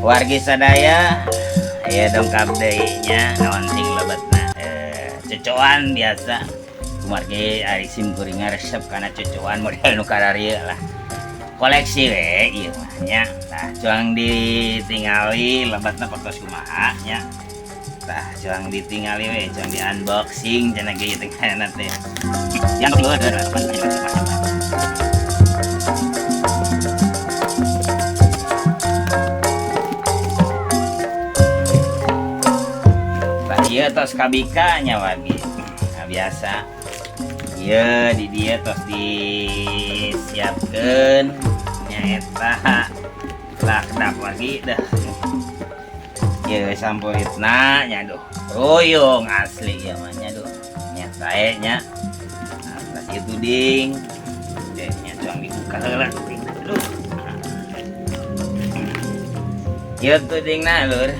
Wargi sadaya ya dongkap deui-nya naon ting lebetna cocoan biasa kumargi ari sim kuring resep kana cocoan model nu kararieu lah koleksi we ieu mah nya tah cuang ditingali lebetna patos kumaha nya tah cuang ditingali we cuang di unboxing cenah ge teh kana teh yang kedua iya tos kabikanya wargi nah, biasa iya di dia tos disiapkan nyata lah kedap lagi dah iya sampulitna nyaduh royong asli ya mah nyaduh nyata nya nah kasih tuding deh nyacong dibuka heula tuding aduh iya tudingna lur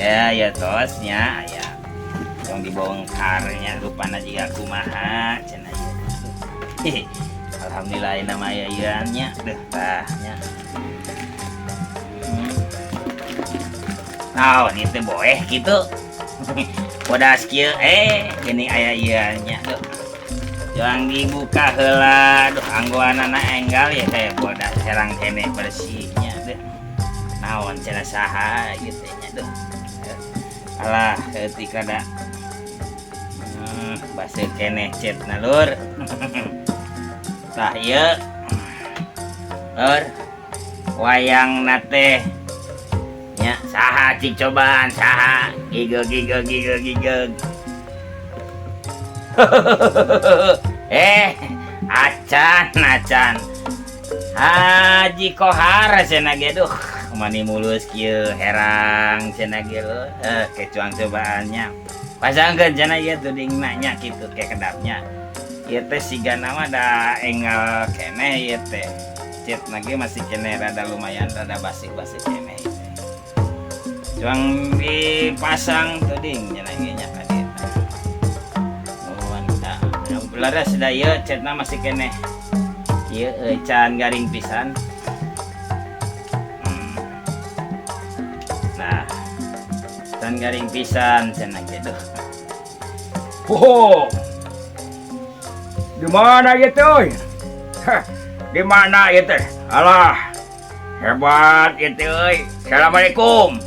ya tosnya ya yang dibongkarnya rupana jika kumaha cenah ieu alhamdulillah nama ayahnya deh tahnya nah ini teh boleh gitu bodas kieu gini ayahnya tuh jangan dibuka heula duh anggoanana enggal ya teh bodas herang kene bersihnya deh naon cenah saha ieu teh nya duh alah ketika ada basa keneh cet nalur tah ieu lur wayang nate nya saha cik cobaan saha gigeg acan Haji Kohar cenah ge duh mani mulus kieu herang cenah ge kecuang cobaannya pasangkeun cenah ieu tudingna nya kitu ke kedapnya ieu teh siga nama da enggal keneh ieu teh cetna ge masih keneh rada lumayan rada basik-basik keneh cuang dipasang tuding cenah ge nya ka dieu nuhun da laras da ieu cetna masih keneh ieu can garing pisan. Can garing pisan cenah gitu. Oh. Di mana ieu teh? Di mana ieu teh? Alah. Hebat ieu teh euy. Assalamualaikum.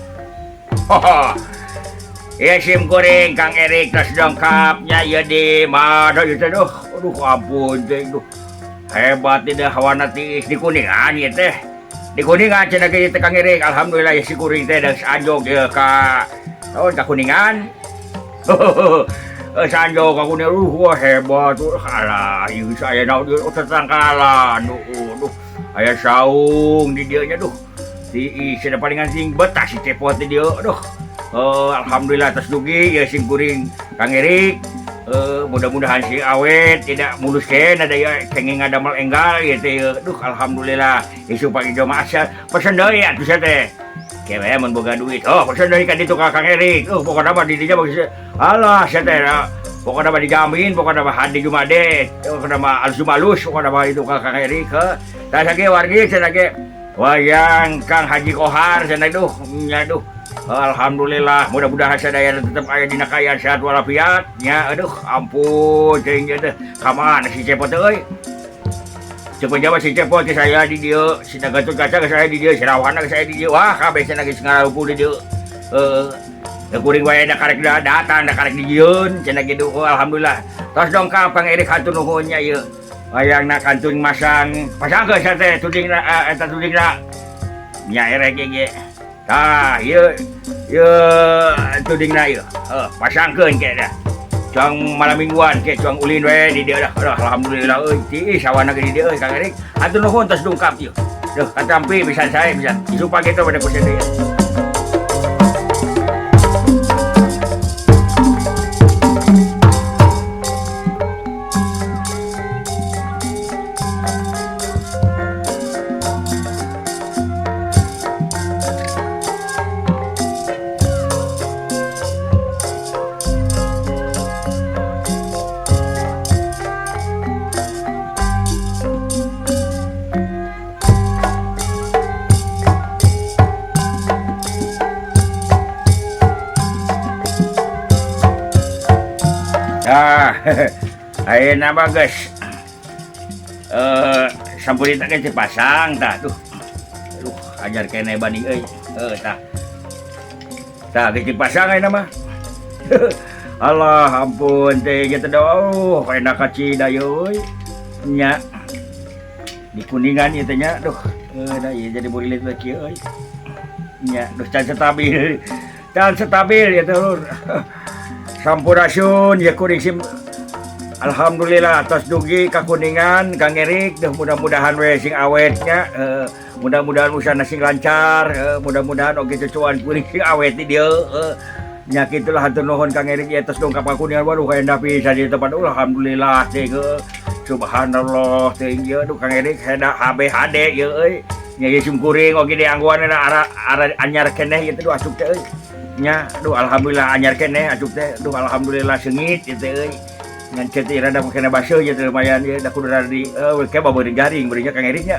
Ieu sim kuring Kang Erik tos dongkapnya ieu di mana ieu teh duh. Aduh ampun teh duh. Hebat tidak hawana tiis di Kuningan ieu teh. Di Kuningan cenah ge teh Kang Erik. Alhamdulillah si kuring teh geus anjog ieu ka ka Kuningan. Sanjog ka Kuningan wah hebat alah ieu saya naon ieu tetangkalan duh aya saung di dieu nya duh. Si cenah palingan sing betah si cepot di dieu aduh. Alhamdulillah tos dugi ya sing kuring Kang Erik. Mudah-mudahan si awet tidak mulus kena ada ya kenging ngadamel enggal gitu duh alhamdulillah isu pagi jamaah pesen deui atuh teh kewe mun boga duit pesen deui ka ditu ka Kang Erik pokona mah di dinya bagus alah teh pokona mah dijamin pokona mah hadi Jumade pokona mah alus pokona mah itu ka Kang Erik tah sage wargi cenah ge wayang Kang Haji Kohar cenah duh nya duh. Alhamdulillah mudah-mudahan sadaya tetap aya dina kayaan sehat walafiat nya aduh ampun cing teh ka mana si cepot teh euy cepot jawa si cepot ke saya di dieu si Gatot Kaca ke saya di dieu si Rawana ke saya di dieu wah kabeh cenah geus ngarumpul di dieu kuring wae da karek datang da karek di dieun cenah kitu alhamdulillah tos dongkap Kang Erik hatur nuhun nya ieu wayangna kantun masang geus teh tudingna eta tudingna nya erek ge tah ieu tudingna ieu pasangkeun ke dah cuang malam mingguan ke cuang ulin we di dieu dah alhamdulillah euy ti sawana ge di dieu Kang Erik hatur nuhun tos dongkap ieu duh katampi bisa saya bisa isu pagi teh pada kusen deui. Ah, ayeuna mah geus sampurita ke Cipasang tah tuh. Aduh, ajar kene bani euy. Tah. Tah ke Cipasang ayeuna mah. Allah ampun teh gitu doh, enak kacida euy. Nya. Di Kuningan ieu teh nya, duh. Da ieu jadi bulilit we kieu euy. Nya, duh can stabil. Can stabil ya teh lur. Sampurasun ya kuring sim. Alhamdulillah atas dugi ka Kuningan Kang Erik deh mudah-mudahan we sing awetnya mudah-mudahan usahana sing lancar mudah-mudahan oge cucuan kuring sing awet di dieu nya kitulah hatur nuhun Kang Erik ya atas dongkap ka Kuningan waduh kaenda pisan di tempat alhamdulillah teh subhanallah teh ieu duh Kang Erik heda HBHD ieu euy nya ieu sim kuring oge diangguanna ara anyar keneh ieu teh duh asup teh euy nya duh alhamdulillah anyar keneh asup teh duh alhamdulillah seungit ieu teh euy ngan ceti rada kena baso ya lumayan ya da kudu rada di kayak babeureun garing beureunnya Kang Erik nya.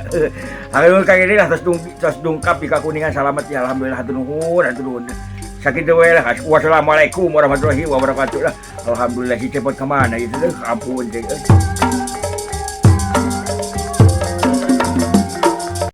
Hageun Kang Erik lah tos dungkap di ka Kuningan salamet ya alhamdulillah hatur nuhun. Sakitu we lah. Wassalamualaikum warahmatullahi wabarakatuh lah. Alhamdulillah si cepot ka mana itu ampun teh.